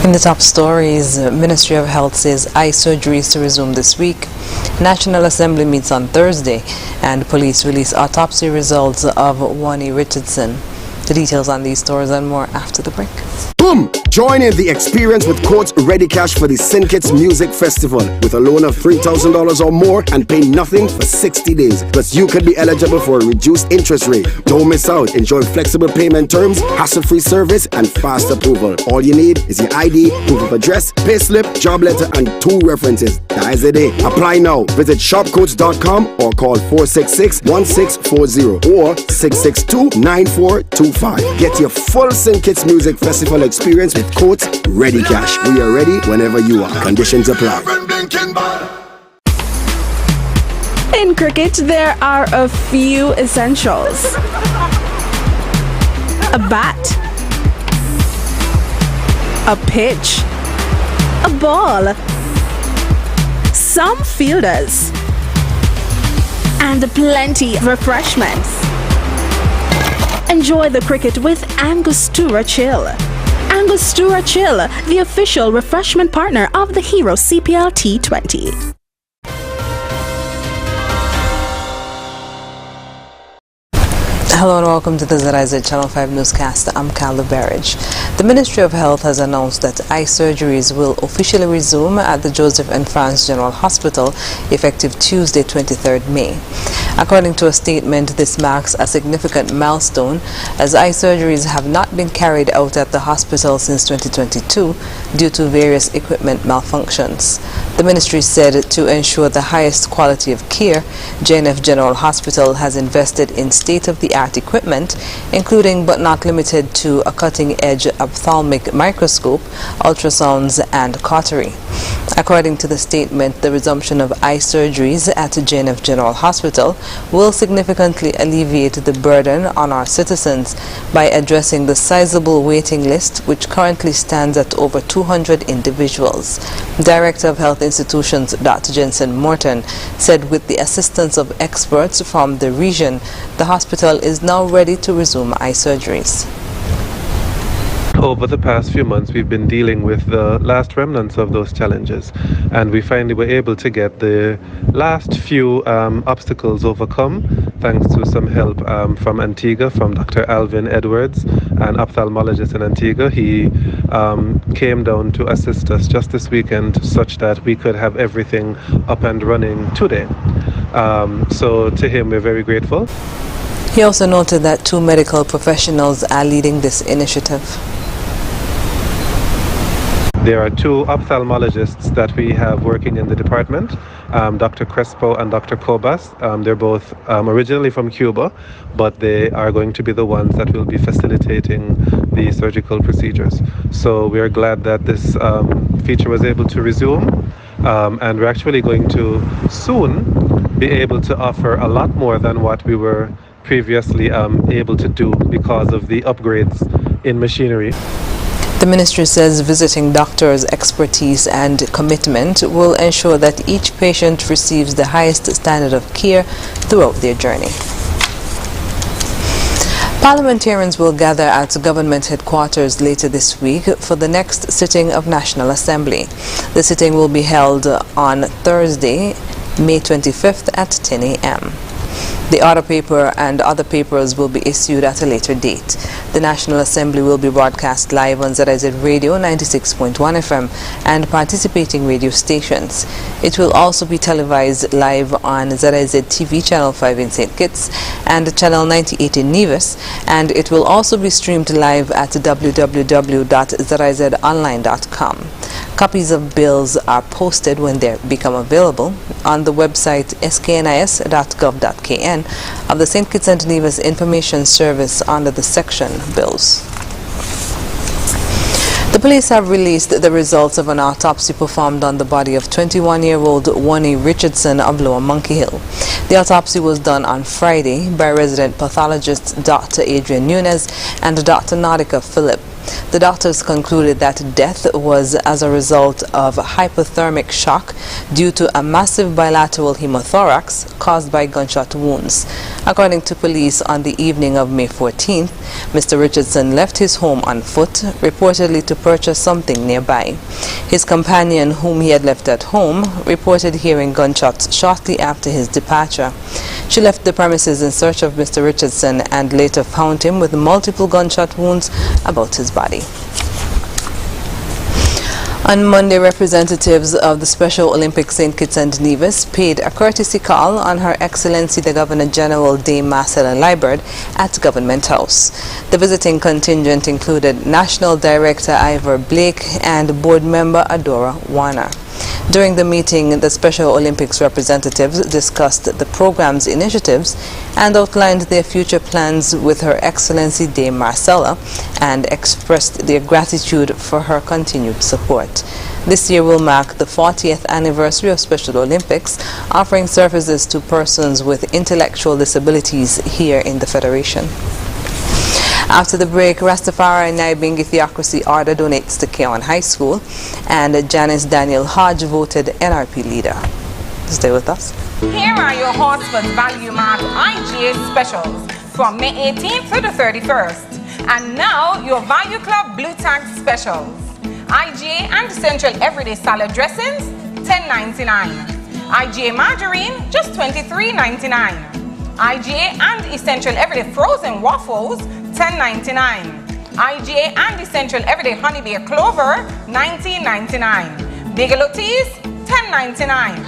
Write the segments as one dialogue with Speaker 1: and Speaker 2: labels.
Speaker 1: In the top stories, Ministry of Health says eye surgeries to resume this week. National Assembly meets on Thursday, and police release autopsy results of Wani Richardson. The details on these stories and more after the break.
Speaker 2: Boom! Join in the experience with Courts Ready Cash for the Syncits Music Festival with a loan of $3,000 or more and pay nothing for 60 days. Plus, you could be eligible for a reduced interest rate. Don't miss out. Enjoy flexible payment terms, hassle-free service, and fast approval. All you need is your ID, proof of address, payslip, job letter, and 2 references. That is the day. Apply now. Visit shopcoats.com or call 466-1640 or 662-9425. Get your full Syncits Music Festival experience with Courts Ready Cash. We are ready whenever you are. Conditions apply.
Speaker 3: In cricket, there are a few essentials: a bat, a pitch, a ball, some fielders, and plenty of refreshments. Enjoy the cricket with Angostura Chill. Angostura Chill, the official refreshment partner of the Hero CPL T20.
Speaker 1: Hello and welcome to the ZIZ Channel 5 newscast. I'm Carla Barrage. The Ministry of Health has announced that eye surgeries will officially resume at the Joseph and France General Hospital effective Tuesday, 23rd May. According to a statement, this marks a significant milestone as eye surgeries have not been carried out at the hospital since 2022 due to various equipment malfunctions. The ministry said to ensure the highest quality of care, JNF General Hospital has invested in state-of-the-art equipment, including but not limited to a cutting-edge ophthalmic microscope, ultrasounds, and cautery. According to the statement, the resumption of eye surgeries at JNF General Hospital will significantly alleviate the burden on our citizens by addressing the sizable waiting list, which currently stands at over 200 individuals. Director of Health Institutions, Dr. Jensen Morton, said with the assistance of experts from the region, the hospital is now ready to resume eye surgeries.
Speaker 4: Over the past few months, we've been dealing with the last remnants of those challenges, and we finally were able to get the last few obstacles overcome thanks to some help from Antigua, from Dr. Alvin Edwards, an ophthalmologist in Antigua. He came down to assist us just this weekend such that we could have everything up and running today. So to him, we're very grateful.
Speaker 1: He also noted that 2 medical professionals are leading this initiative.
Speaker 4: There are 2 ophthalmologists that we have working in the department, Dr. Crespo and Dr. Cobas. They're both originally from Cuba, but they are going to be the ones that will be facilitating the surgical procedures. So we are glad that this feature was able to resume, and we're actually going to soon be able to offer a lot more than what we were previously able to do because of the upgrades in machinery.
Speaker 1: The ministry says visiting doctors' expertise and commitment will ensure that each patient receives the highest standard of care throughout their journey. Parliamentarians will gather at government headquarters later this week for the next sitting of National Assembly. The sitting will be held on Thursday, May 25th at 10 a.m. The order paper and other papers will be issued at a later date. The National Assembly will be broadcast live on ZIZ Radio 96.1 FM and participating radio stations. It will also be televised live on ZIZ TV Channel 5 in St. Kitts and Channel 98 in Nevis, and it will also be streamed live at www.zizonline.com. Copies of bills are posted when they become available on the website sknis.gov.kn of the St. Kitts and Nevis Information Service under the section Bills. The police have released the results of an autopsy performed on the body of 21-year-old Wani Richardson of Lower Monkey Hill. The autopsy was done on Friday by resident pathologists Dr. Adrian Nunes and Dr. Nautica Phillip. The doctors concluded that death was as a result of hypothermic shock due to a massive bilateral hemothorax caused by gunshot wounds. According to police, on the evening of May 14th, Mr. Richardson left his home on foot, reportedly to purchase something nearby. His companion, whom he had left at home, reported hearing gunshots shortly after his departure. She left the premises in search of Mr. Richardson and later found him with multiple gunshot wounds about his body. On Monday, representatives of the Special Olympics St. Kitts and Nevis paid a courtesy call on Her Excellency the Governor-General Dame Marcella Liburd at Government House. The visiting contingent included National Director Ivor Blake and Board Member Adora Warner. During the meeting, the Special Olympics representatives discussed the program's initiatives and outlined their future plans with Her Excellency Dame Marcella and expressed their gratitude for her continued support. This year will mark the 40th anniversary of Special Olympics, offering services to persons with intellectual disabilities here in the Federation. After the break, Rastafari Naibingi Theocracy Order donates to Keon High School, and Janice Daniel Hodge voted NRP leader. Stay with us.
Speaker 5: Here are your Horsford Value Mart IGA specials from May 18th to the 31st. And now your Value Club Blue Tag specials. IGA and Essential Everyday Salad Dressings, $10.99. IGA Margarine, just $23.99. IGA and Essential Everyday Frozen Waffles, $10.99. IGA and Essential Everyday Honey Beer Clover, $19.99. Bigelow Teas, $10.99.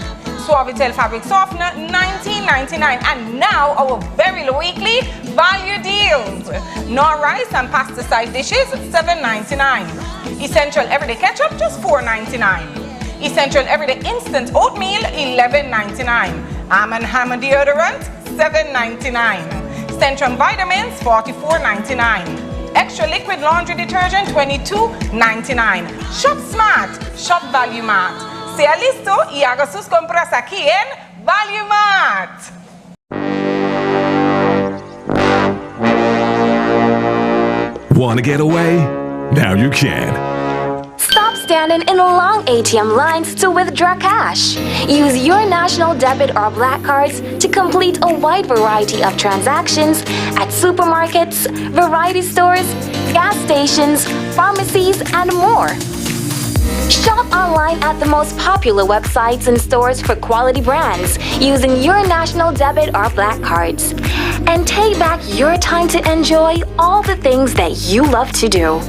Speaker 5: Suavitel Fabric Softener, $19.99. And now our very low weekly value deals. Nor rice and pasta side dishes, $7.99. Essential Everyday Ketchup, just $4.99. Essential Everyday Instant Oatmeal, $11.99. Arm & Hammer Deodorant, $7.99. Centrum Vitamins, $44.99. Extra Liquid Laundry Detergent, $22.99. Shop Smart, Shop Value Mart. Sea listo y haga sus compras aquí en Value Mart.
Speaker 6: Want to get away? Now you can.
Speaker 7: Stop standing in long ATM lines to withdraw cash. Use your national debit or black cards to complete a wide variety of transactions at supermarkets, variety stores, gas stations, pharmacies, and more. Shop online at the most popular websites and stores for quality brands using your national debit or black cards. And take back your time to enjoy all the things that you love to do.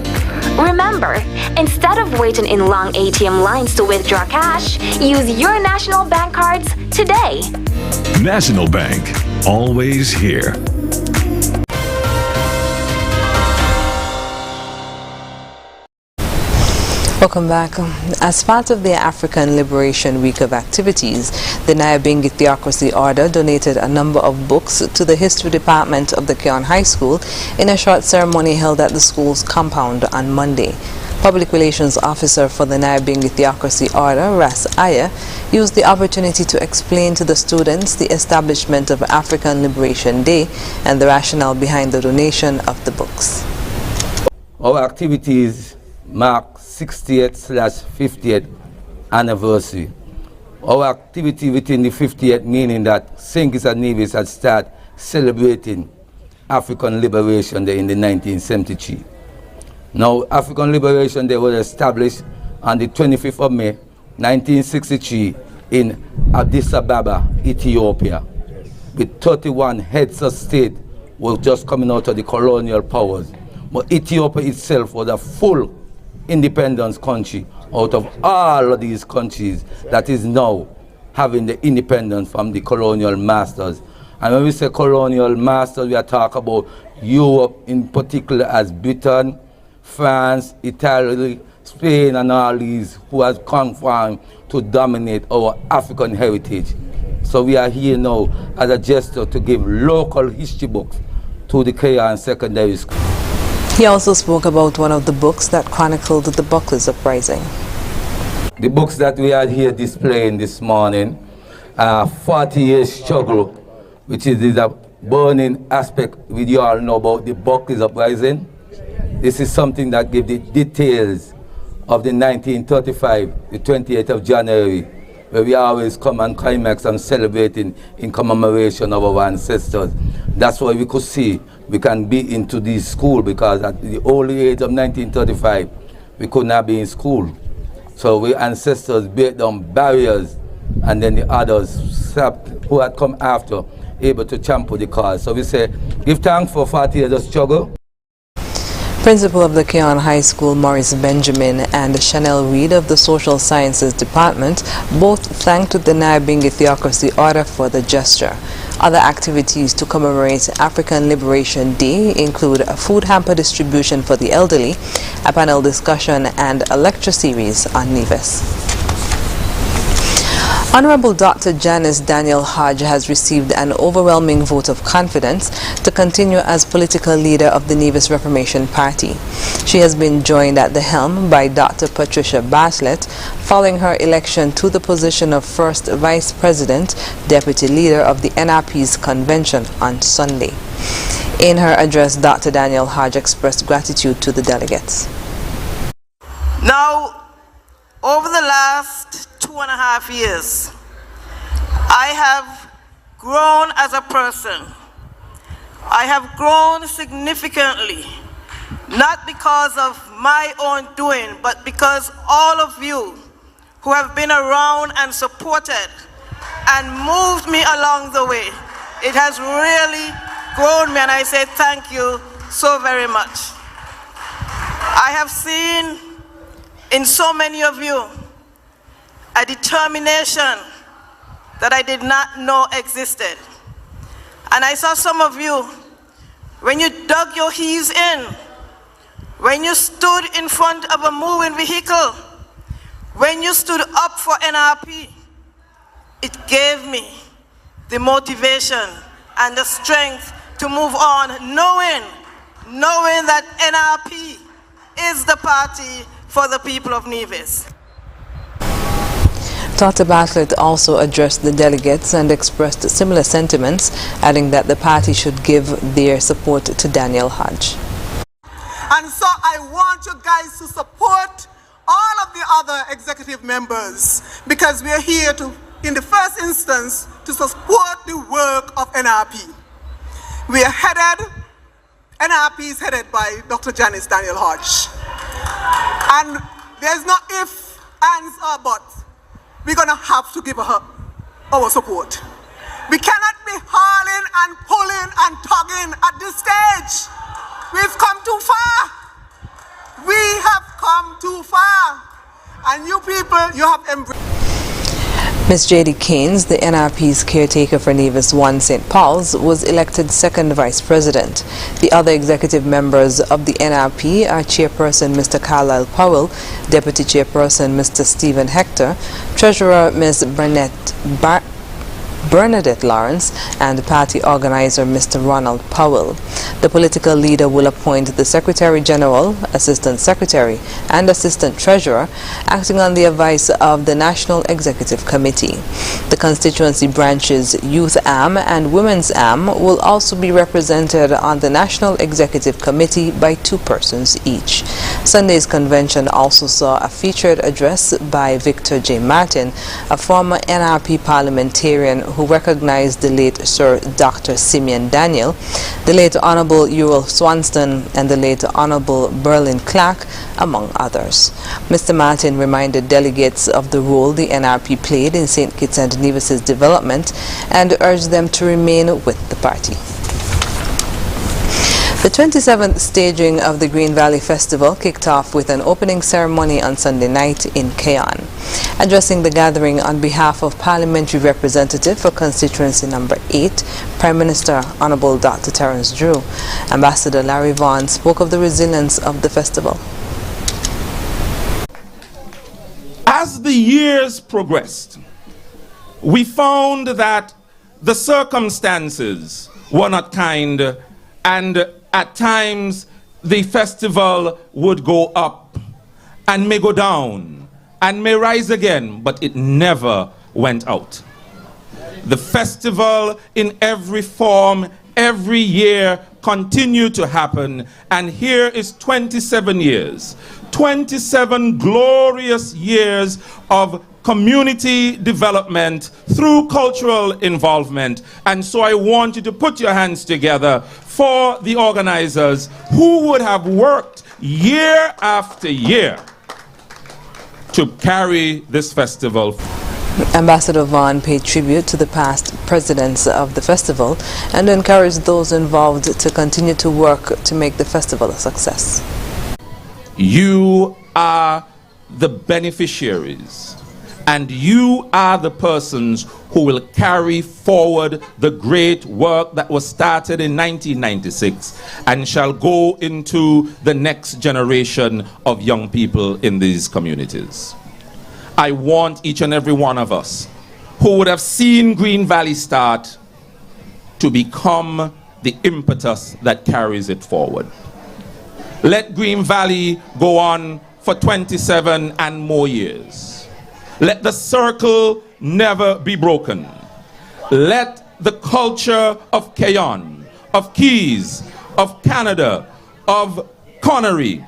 Speaker 7: Remember, instead of waiting in long ATM lines to withdraw cash, use your National Bank cards today.
Speaker 6: National Bank, always here.
Speaker 1: Welcome back. As part of the African Liberation Week of activities, the Nyabingi Theocracy Order donated a number of books to the History Department of the Keon High School in a short ceremony held at the school's compound on Monday. Public Relations Officer for the Nyabingi Theocracy Order, Ras Aya, used the opportunity to explain to the students the establishment of African Liberation Day and the rationale behind the donation of the books.
Speaker 8: Our activities mark 60th/50th anniversary. Our activity within the 50th meaning that St. Kitts and Nevis had started celebrating African Liberation Day in the 1973. Now, African Liberation Day was established on the 25th of May, 1963 in Addis Ababa, Ethiopia, with 31 heads of state was just coming out of the colonial powers. But Ethiopia itself was a full independence country out of all of these countries that is now having the independence from the colonial masters. And when we say colonial masters, we are talking about Europe in particular as Britain, France, Italy, Spain, and all these who has conformed to dominate our African heritage. So we are here now as a gesture to give local history books to the Keon Secondary School.
Speaker 1: He also spoke about one of the books that chronicled the Buckley's uprising.
Speaker 8: The books that we are here displaying this morning are 40 Years Struggle, which is a burning aspect we all know about the Buckley's uprising, This is something that gives the details of the 1935, the 28th of January, where we always come and climax and celebrating in commemoration of our ancestors. That's why we could see we can be into this school, because at the early age of 1935, we could not be in school. So we ancestors break down barriers, and then the others who had come after able to champion the cause. So we say, give thanks for 40 years of struggle.
Speaker 1: Principal of the Keon High School, Maurice Benjamin, and Chanel Reed of the Social Sciences Department both thanked the Nyabingi Theocracy Order for the gesture. Other activities to commemorate African Liberation Day include a food hamper distribution for the elderly, a panel discussion, and a lecture series on Nevis. Honorable Dr. Janice Daniel Hodge has received an overwhelming vote of confidence to continue as political leader of the Nevis Reformation Party. She has been joined at the helm by Dr. Patricia Bartlett following her election to the position of first Vice President, Deputy Leader of the NRP's convention on Sunday. In her address, Dr. Daniel Hodge expressed gratitude to the delegates.
Speaker 9: Now, over the last 2.5 years, I have grown as a person. I have grown significantly, not because of my own doing, but because all of you who have been around and supported and moved me along the way. It has really grown me, and I say thank you so very much. I have seen in so many of you a determination that I did not know existed. And I saw some of you, when you dug your heels in, when you stood in front of a moving vehicle, when you stood up for NRP, it gave me the motivation and the strength to move on, knowing that NRP is the party for the people of Nevis.
Speaker 1: Dr. Bartlett also addressed the delegates and expressed similar sentiments, adding that the party should give their support to Daniel Hodge.
Speaker 10: And so I want you guys to support all of the other executive members, because we are here to, in the first instance, to support the work of NRP. We are headed, NRP is headed by Dr. Janice Daniel Hodge. And there's no if, ands, or buts. We're going to have to give her our support. We cannot be hauling and pulling and tugging at this stage. We've come too far. We have come too far. And you people, you have embraced.
Speaker 1: Ms. J.D. Keynes, the NRP's caretaker for Nevis 1 St. Paul's, was elected second vice president. The other executive members of the NRP are Chairperson Mr. Carlisle Powell, Deputy Chairperson Mr. Stephen Hector, Treasurer Ms. Bernadette Lawrence, and party organizer Mr. Ronald Powell. The political leader will appoint the Secretary General, Assistant Secretary, and Assistant Treasurer, acting on the advice of the National Executive Committee. The constituency branches Youth Arm and Women's Arm will also be represented on the National Executive Committee by 2 persons each. Sunday's convention also saw a featured address by Victor J. Martin, a former NRP parliamentarian who recognized the late Sir Dr. Simeon Daniel, the late Honorable Uriel Swanston, and the late Honorable Berlin Clark, among others. Mr. Martin reminded delegates of the role the NRP played in St. Kitts and Nevis's development and urged them to remain with the party. The 27th staging of the Green Valley Festival kicked off with an opening ceremony on Sunday night in Keon. Addressing the gathering on behalf of Parliamentary Representative for Constituency Number 8, Prime Minister Honorable Dr. Terence Drew, Ambassador Larry Vaughan spoke of the resilience of the festival.
Speaker 11: As the years progressed, we found that the circumstances were not kind, and at times the festival would go up and may go down and may rise again, but it never went out. The festival in every form, every year continue to happen. And here is 27 years, 27 glorious years of community development through cultural involvement. And so I want you to put your hands together for the organizers who would have worked year after year to carry this festival.
Speaker 1: Ambassador Vaughan paid tribute to the past presidents of the festival and encouraged those involved to continue to work to make the festival a success.
Speaker 11: You are the beneficiaries, and you are the persons who will carry forward the great work that was started in 1996 and shall go into the next generation of young people in these communities. I want each and every one of us who would have seen Green Valley start to become the impetus that carries it forward. Let Green Valley go on for 27 and more years. Let the circle never be broken. Let the culture of Keyon, of Keys, of Canada, of Connery,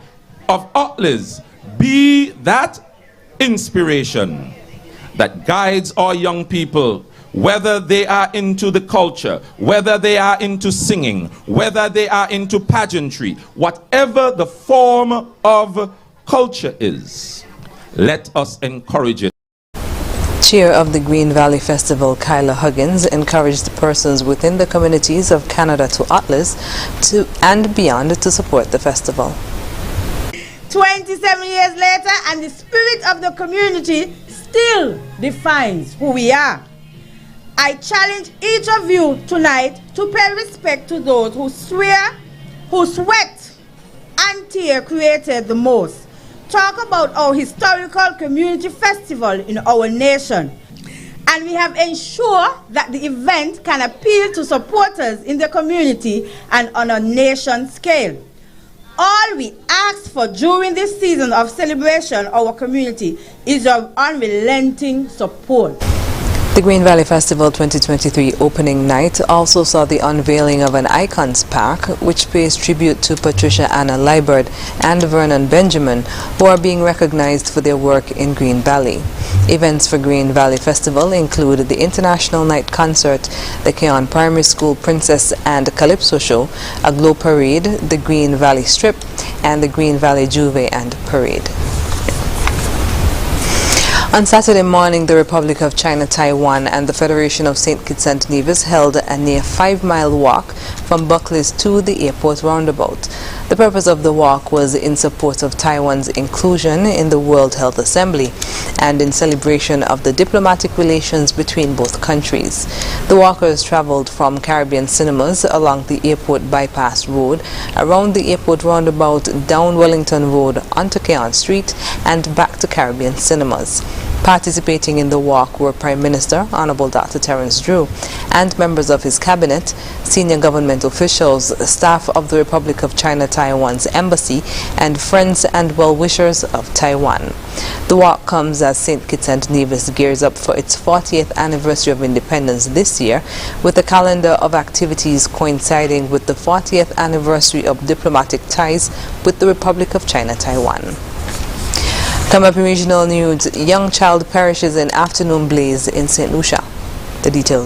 Speaker 11: of Otlis be that inspiration that guides our young people, whether they are into the culture, whether they are into singing, whether they are into pageantry, whatever the form of culture is, let us encourage it.
Speaker 1: Chair of the Green Valley Festival, Kyla Huggins, encouraged persons within the communities of Canada to Atlas and beyond to support the festival.
Speaker 12: 27 years later, and the spirit of the community still defines who we are. I challenge each of you tonight to pay respect to those who sweat and tear created the most. Talk about our historical community festival in our nation. And we have ensured that the event can appeal to supporters in the community and on a nation scale. All we ask for during this season of celebration our community is your unrelenting support.
Speaker 1: The Green Valley Festival 2023 opening night also saw the unveiling of an Icons Park, which pays tribute to Patricia Anna Liebert and Vernon Benjamin, who are being recognized for their work in Green Valley. Events for Green Valley Festival include the International Night Concert, the Keon Primary School Princess and Calypso Show, a Glow Parade, the Green Valley Strip, and the Green Valley Juve and Parade. On Saturday morning, the Republic of China, Taiwan, and the Federation of St. Kitts and Nevis held a near 5-mile walk from Buckley's to the airport roundabout. The purpose of the walk was in support of Taiwan's inclusion in the World Health Assembly and in celebration of the diplomatic relations between both countries. The walkers traveled from Caribbean Cinemas along the airport bypass road, around the airport roundabout, down Wellington Road, onto Keon Street, and back to Caribbean Cinemas. Participating in the walk were Prime Minister Honorable Dr. Terence Drew and members of his cabinet, senior government officials, staff of the Republic of China Taiwan's embassy, and friends and well-wishers of Taiwan. The walk comes as St. Kitts and Nevis gears up for its 40th anniversary of independence this year, with a calendar of activities coinciding with the 40th anniversary of diplomatic ties with the Republic of China Taiwan. Coming up in regional news, young child perishes in afternoon blaze in St. Lucia. The details.